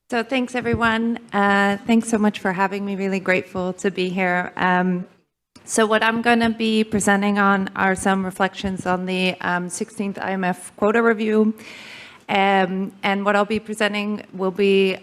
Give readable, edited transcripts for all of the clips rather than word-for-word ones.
So thanks, everyone. Thanks so much for having me. Really grateful to be here. So what I'm going to be presenting on are some reflections on the 16th IMF quota review. And what I'll be presenting will be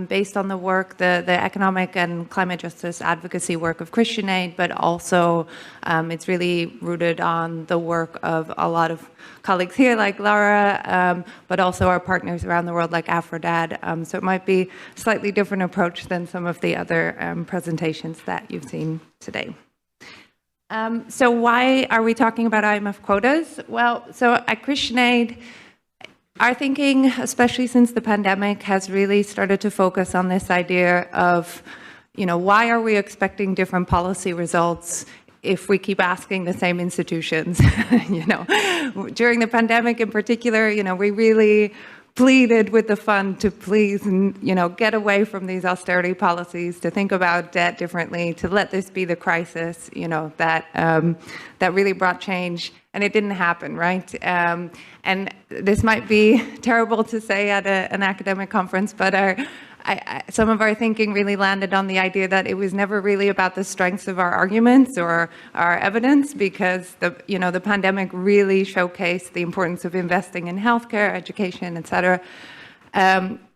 based on the work, the economic and climate justice advocacy work of Christian Aid, but also it's really rooted on the work of a lot of colleagues here like Laura, but also our partners around the world like Aphrodad. So it might be a slightly different approach than some of the other presentations that you've seen today. So why are we talking about IMF quotas? Well, so at Christian Aid, our thinking, especially since the pandemic, has really started to focus on this idea of, why are we expecting different policy results if we keep asking the same institutions? During the pandemic in particular, we really pleaded with the fund to please get away from these austerity policies, to think about debt differently, to let this be the crisis, that really brought change. And it didn't happen, right? And this might be terrible to say at an academic conference, but some of our thinking really landed on the idea that it was never really about the strengths of our arguments or our evidence, because the pandemic really showcased the importance of investing in healthcare, education, et cetera.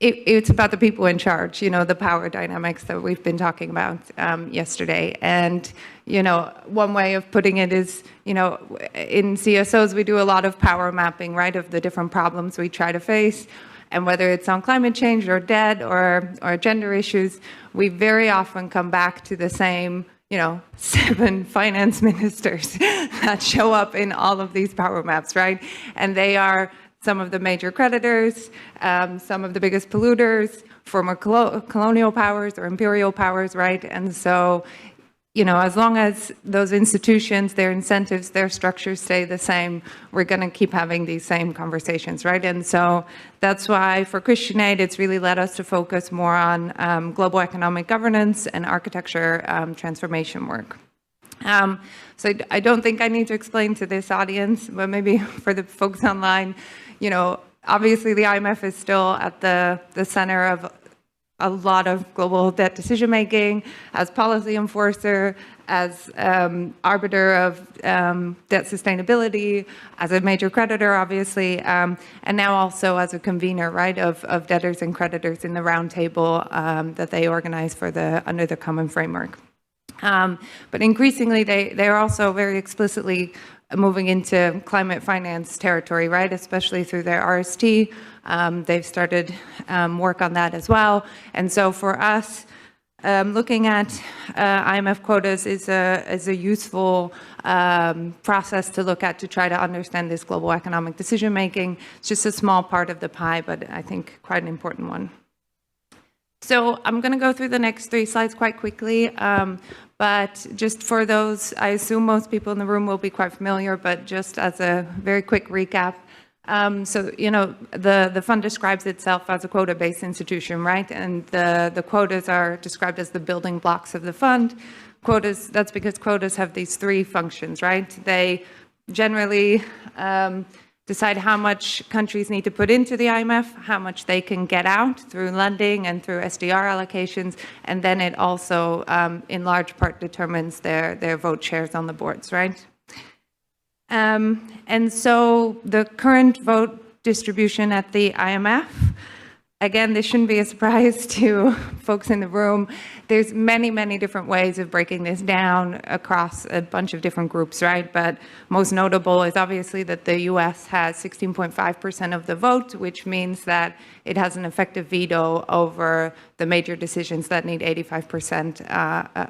It's about the people in charge, the power dynamics that we've been talking about yesterday. And, one way of putting it is, in CSOs, we do a lot of power mapping, right, of the different problems we try to face. And whether it's on climate change or debt or gender issues, we very often come back to the same 7 finance ministers that show up in all of these power maps, right? And they are some of the major creditors, some of the biggest polluters, former colonial powers or imperial powers, right? And so, as long as those institutions, their incentives, their structures stay the same, we're going to keep having these same conversations, right? And so that's why for Christian Aid, it's really led us to focus more on global economic governance and architecture transformation work. So I don't think I need to explain to this audience, but maybe for the folks online, obviously the IMF is still at the center of a lot of global debt decision-making, as policy enforcer, as arbiter of debt sustainability, as a major creditor, obviously, and now also as a convener, right, of debtors and creditors in the roundtable that they organize under the common framework. But increasingly, they're also very explicitly moving into climate finance territory, right, especially through their RST. They've started work on that as well. And so for us, looking at IMF quotas is a useful process to look at to try to understand this global economic decision-making. It's just a small part of the pie, but I think quite an important one. So I'm going to go through the next 3 slides quite quickly. But just for those, I assume most people in the room will be quite familiar, but just as a very quick recap. So, the fund describes itself as a quota-based institution, right? And the quotas are described as the building blocks of the fund. Quotas, that's because quotas have these 3 functions, right? They generally decide how much countries need to put into the IMF, how much they can get out through lending and through SDR allocations, and then it also, in large part, determines their vote shares on the boards, right? And so the current vote distribution at the IMF, again, this shouldn't be a surprise to folks in the room. There's many, many different ways of breaking this down across a bunch of different groups, right? But most notable is obviously that the US has 16.5% of the vote, which means that it has an effective veto over the major decisions that need 85%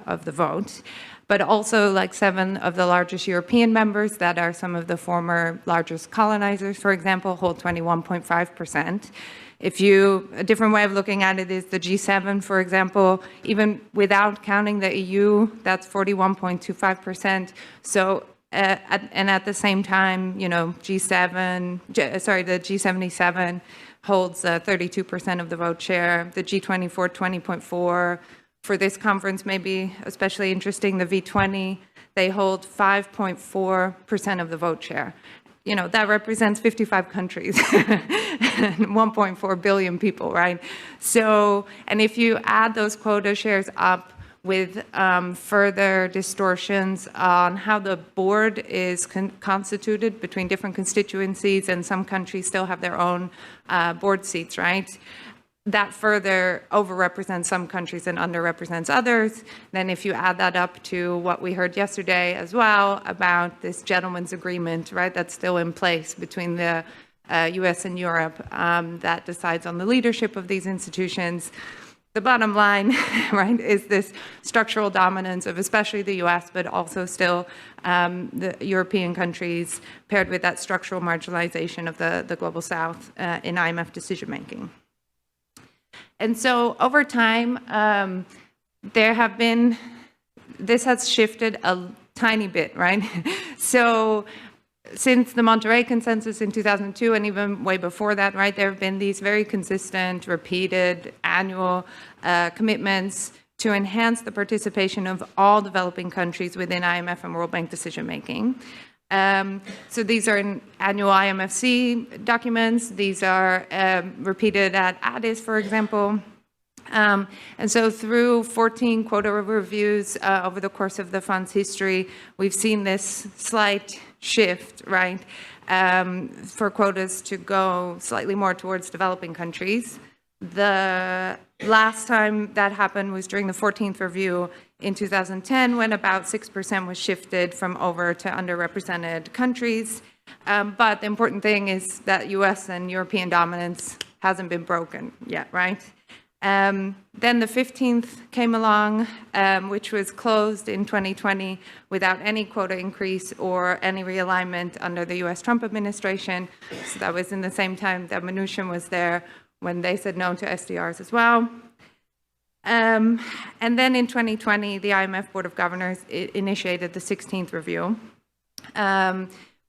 of the vote. But also like 7 of the largest European members that are some of the former largest colonizers, for example, hold 21.5%. A different way of looking at it is the G7, for example, even without counting the EU, that's 41.25%. So, and at the same time, the G77 holds 32% of the vote share, the G24, 20.4%. For this conference, maybe especially interesting, the V20, they hold 5.4% of the vote share. that represents 55 countries and 1.4 billion people, right? So, and if you add those quota shares up with further distortions on how the board is constituted between different constituencies, and some countries still have their own board seats, right? That further overrepresents some countries and underrepresents others. Then if you add that up to what we heard yesterday as well about this gentleman's agreement, right, that's still in place between the US and Europe that decides on the leadership of these institutions, the bottom line, right, is this structural dominance of especially the US, but also still the European countries, paired with that structural marginalization of the Global South in IMF decision-making. And so over time, this has shifted a tiny bit, right? So since the Monterey Consensus in 2002, and even way before that, right, there have been these very consistent, repeated, annual commitments to enhance the participation of all developing countries within IMF and World Bank decision-making. So these are in annual IMFC documents. These are repeated at Addis, for example. And so through 14 quota reviews over the course of the fund's history, we've seen this slight shift, right, for quotas to go slightly more towards developing countries. The last time that happened was during the 14th review in 2010, when about 6% was shifted from over to underrepresented countries. But the important thing is that US and European dominance hasn't been broken yet, right? Then the 15th came along, which was closed in 2020 without any quota increase or any realignment under the US Trump administration. So that was in the same time that Mnuchin was there when they said no to SDRs as well. And then in 2020, the IMF Board of Governors initiated the 16th review,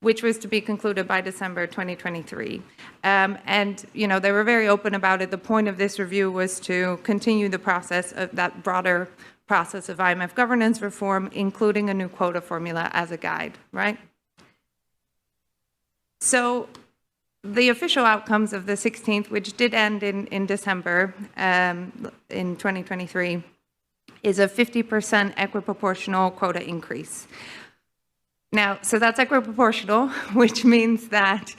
which was to be concluded by December 2023. And, they were very open about it. The point of this review was to continue the process of that broader process of IMF governance reform, including a new quota formula as a guide, right? So the official outcomes of the 16th, which did end in December in 2023, is a 50% equiproportional quota increase. Now, so that's equiproportional, which means that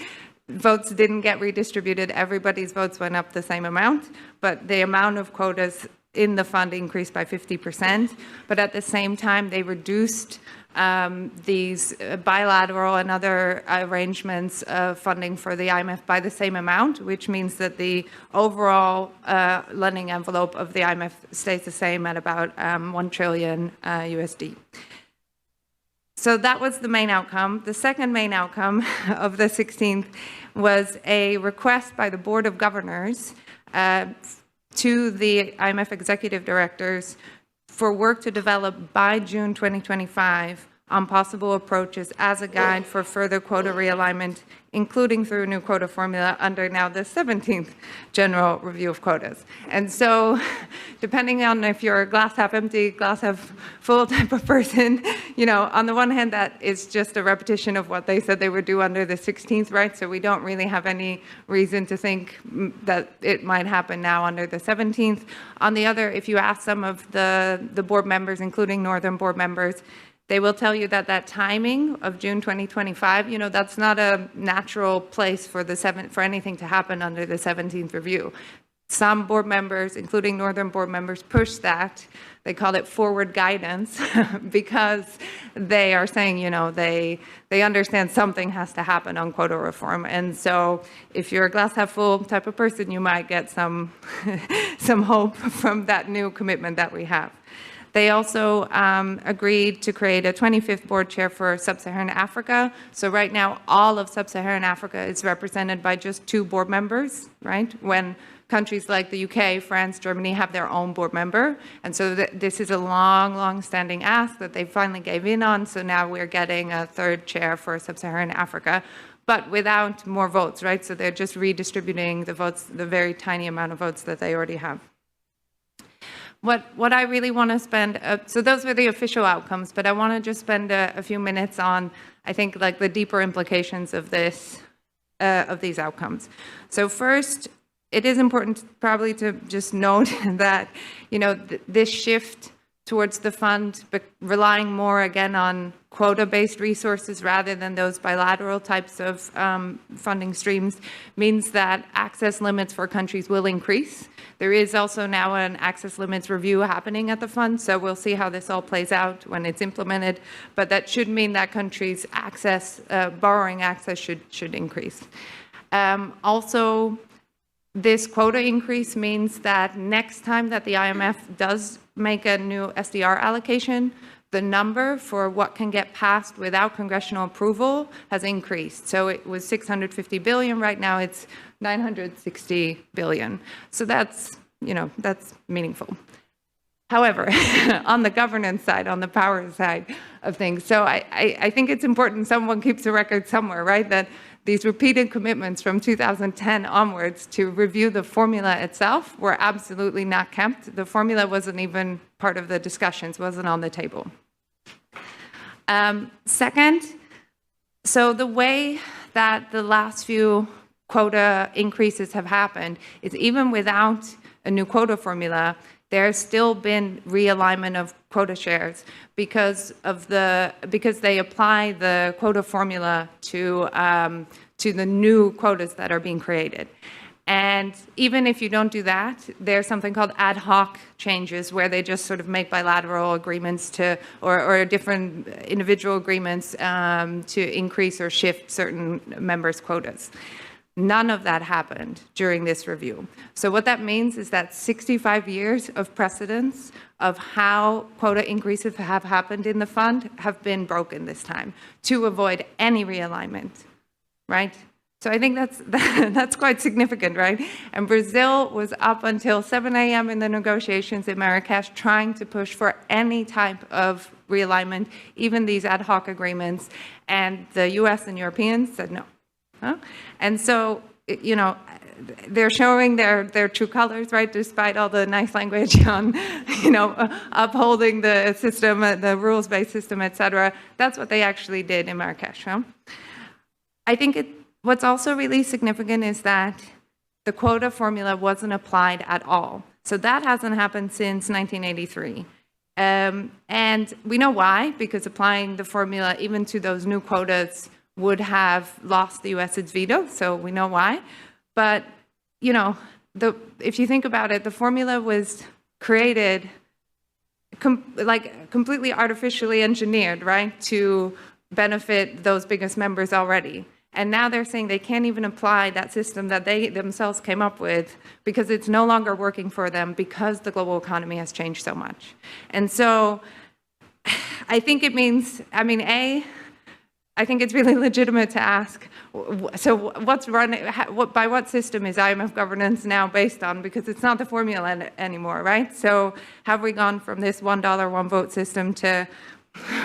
votes didn't get redistributed. Everybody's votes went up the same amount, but the amount of quotas in the fund increased by 50%. But at the same time, they reduced these bilateral and other arrangements of funding for the IMF by the same amount, which means that the overall lending envelope of the IMF stays the same at about 1 trillion USD. So that was the main outcome. The second main outcome of the 16th was a request by the Board of Governors to the IMF executive directors for work to develop by June 2025 on possible approaches as a guide for further quota realignment, including through a new quota formula under now the 17th General Review of Quotas. And so, depending on if you're a glass half empty, glass half full type of person, on the one hand, that is just a repetition of what they said they would do under the 16th, right? So we don't really have any reason to think that it might happen now under the 17th. On the other, if you ask some of the board members, including Northern board members, they will tell you that that timing of June 2025, that's not a natural place for anything to happen under the 17th review. Some board members, including Northern board members, push that. They call it forward guidance because they are saying, they understand something has to happen on quota reform. And so if you're a glass half full type of person, you might get some hope from that new commitment that we have. They also agreed to create a 25th board chair for Sub-Saharan Africa. So right now, all of Sub-Saharan Africa is represented by just 2 board members, right? When countries like the UK, France, Germany have their own board member. And so this is a long-standing ask that they finally gave in on. So now we're getting a 3rd chair for Sub-Saharan Africa, but without more votes, right? So they're just redistributing the votes, the very tiny amount of votes that they already have. What I really want to spend, so those were the official outcomes, but I want to just spend a few minutes on I think, like the deeper implications of this, of these outcomes. So first, it is important probably to just note that, this shift towards the fund, but relying more again on quota-based resources rather than those bilateral types of funding streams, means that access limits for countries will increase. There is also now an access limits review happening at the fund, so we'll see how this all plays out when it's implemented, but that should mean that countries' access, borrowing access should increase. Also, this quota increase means that next time that the IMF does make a new SDR allocation, the number for what can get passed without congressional approval has increased. So it was 650 billion, right now it's 960 billion. So that's meaningful. However, on the governance side, on the power side of things, so I think it's important someone keeps a record somewhere, right? That these repeated commitments from 2010 onwards to review the formula itself were absolutely not kept. The formula wasn't even part of the discussions, wasn't on the table. Second, so the way that the last few quota increases have happened is even without a new quota formula, there's still been realignment of quota shares because they apply the quota formula to the new quotas that are being created. And even if you don't do that, there's something called ad hoc changes where they just sort of make bilateral agreements or different individual agreements to increase or shift certain members' quotas. None of that happened during this review. So what that means is that 65 years of precedence of how quota increases have happened in the fund have been broken this time to avoid any realignment, right? So I think that's quite significant, right? And Brazil was up until 7 a.m. in the negotiations in Marrakesh trying to push for any type of realignment, even these ad hoc agreements, and the US and Europeans said no. And so, they're showing their true colors, right? Despite all the nice language on, upholding the system, the rules-based system, et cetera. That's what they actually did in Marrakesh. I think what's also really significant is that the quota formula wasn't applied at all. So that hasn't happened since 1983. And we know why, because applying the formula even to those new quotas would have lost the US its veto, so we know why. But, if you think about it, the formula was created completely artificially engineered, right, to benefit those biggest members already. And now they're saying they can't even apply that system that they themselves came up with because it's no longer working for them because the global economy has changed so much. And so I think it means, I think it's really legitimate to ask, so by what system is IMF governance now based on? Because it's not the formula anymore, right? So have we gone from this $1, one vote system to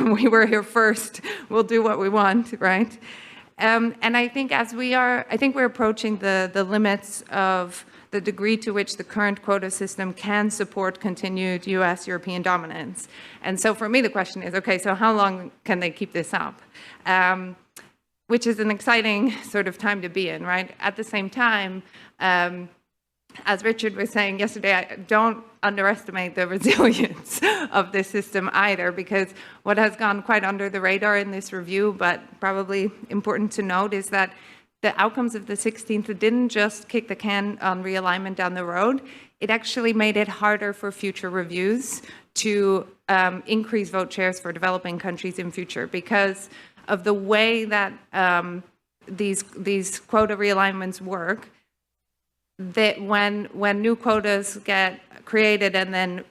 we were here first, we'll do what we want, right? And I think we're approaching the limits of the degree to which the current quota system can support continued US European dominance. And so for me, the question is, okay, so how long can they keep this up? Which is an exciting sort of time to be in, right? At the same time, as Richard was saying yesterday, I don't underestimate the resilience of this system either, because what has gone quite under the radar in this review, but probably important to note, is that the outcomes of the 16th didn't just kick the can on realignment down the road, it actually made it harder for future reviews to increase vote shares for developing countries in future, because of the way that these quota realignments work. That when new quotas get created and then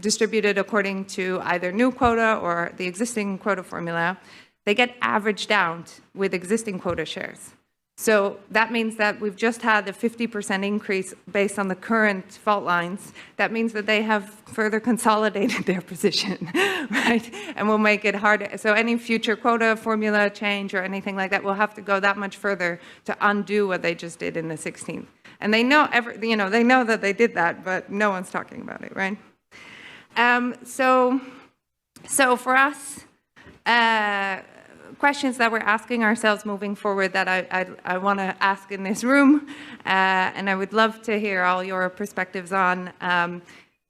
distributed according to either new quota or the existing quota formula, they get averaged out with existing quota shares. So that means that we've just had a 50% increase based on the current fault lines. That means that they have further consolidated their position, right? And will make it harder. So any future quota formula change or anything like that will have to go that much further to undo what they just did in the 16th. And they know, they know that they did that, but no one's talking about it, right? So for us, questions that we're asking ourselves moving forward that I want to ask in this room, and I would love to hear all your perspectives on,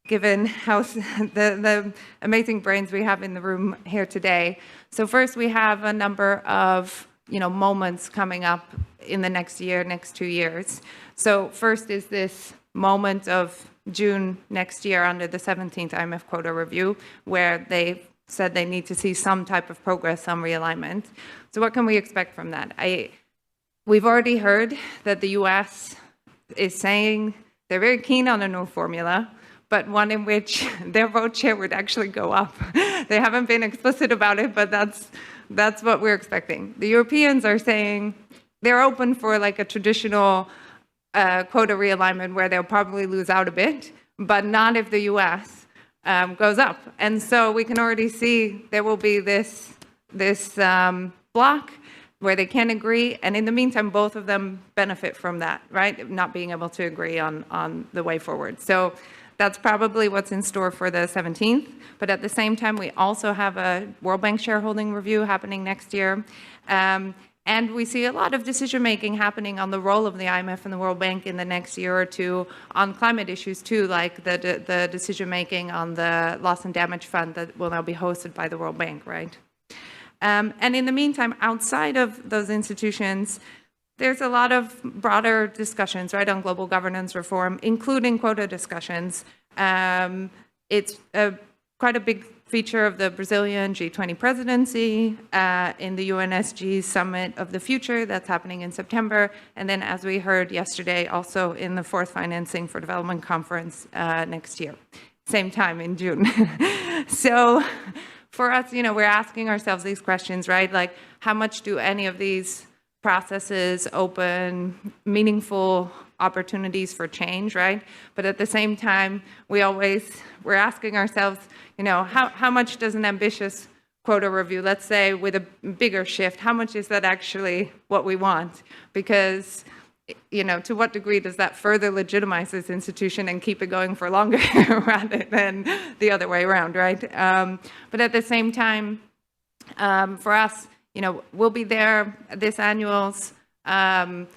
given how the amazing brains we have in the room here today. So first, we have a number of moments coming up in the next year, next 2 years. So first is this moment of June next year under the 17th IMF quota review, where they said they need to see some type of progress on realignment. So what can we expect from that? We've already heard that the US is saying they're very keen on a new formula, but one in which their vote share would actually go up. They haven't been explicit about it, but that's what we're expecting. The Europeans are saying they're open for like a traditional quota realignment where they'll probably lose out a bit, but not if the US goes up. And so we can already see there will be this block where they can agree, and in the meantime, both of them benefit from that, right? Not being able to agree on the way forward. So that's probably what's in store for the 17th. But at the same time, we also have a World Bank shareholding review happening next year. And we see a lot of decision-making happening on the role of the IMF and the World Bank in the next year or two on climate issues too, like the decision-making on the loss and damage fund that will now be hosted by the World Bank, right? And in the meantime, outside of those institutions, there's a lot of broader discussions, right, on global governance reform, including quota discussions. It's quite a big feature of the Brazilian G20 presidency, in the UNSG Summit of the Future that's happening in September, and then as we heard yesterday, also in the fourth Financing for Development Conference next year, same time in June. So for us, we're asking ourselves these questions, right? Like, how much do any of these processes open meaningful opportunities for change, right? But at the same time, we're asking ourselves, how much does an ambitious quota review, let's say with a bigger shift, how much is that actually what we want? Because, to what degree does that further legitimize this institution and keep it going for longer rather than the other way around, right? But at the same time, for us, we'll be there this annuals, shouting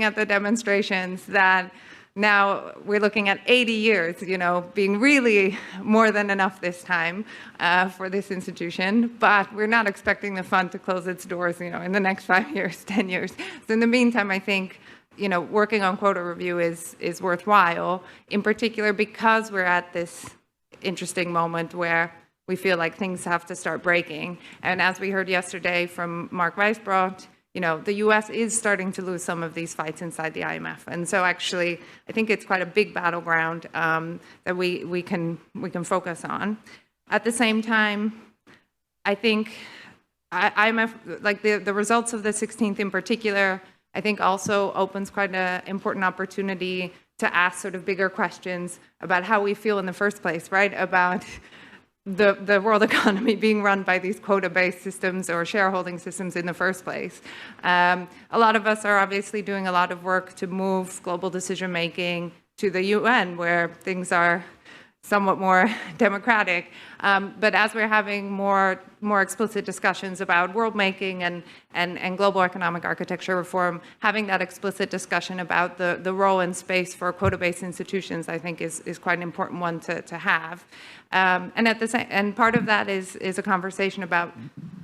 at the demonstrations that now we're looking at 80 years, being really more than enough this time for this institution, but we're not expecting the fund to close its doors, in the next 5 years, 10 years. So in the meantime, I think, working on quota review is worthwhile, in particular because we're at this interesting moment where we feel like things have to start breaking. And as we heard yesterday from Mark Weisbrot, the US is starting to lose some of these fights inside the IMF. And so actually, I think it's quite a big battleground that we can focus on. At the same time, I think IMF, like the results of the 16th in particular, I think also opens quite an important opportunity to ask sort of bigger questions about how we feel in the first place, right? About the world economy being run by these quota-based systems or shareholding systems in the first place. A lot of us are obviously doing a lot of work to move global decision-making to the UN, where things are somewhat more democratic. But as we're having more explicit discussions about world-making and global economic architecture reform, having that explicit discussion about the role and space for quota-based institutions, I think is quite an important one to have. And part of that is a conversation about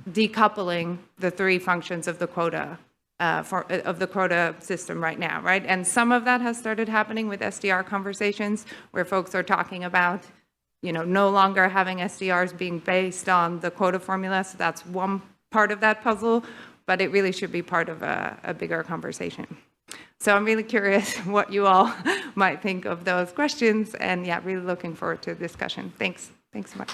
decoupling the three functions of the quota of the quota system right now, right? And some of that has started happening with SDR conversations where folks are talking about, no longer having SDRs being based on the quota formula. So that's one part of that puzzle, but it really should be part of a bigger conversation. So I'm really curious what you all might think of those questions, and yeah, really looking forward to the discussion. Thanks so much.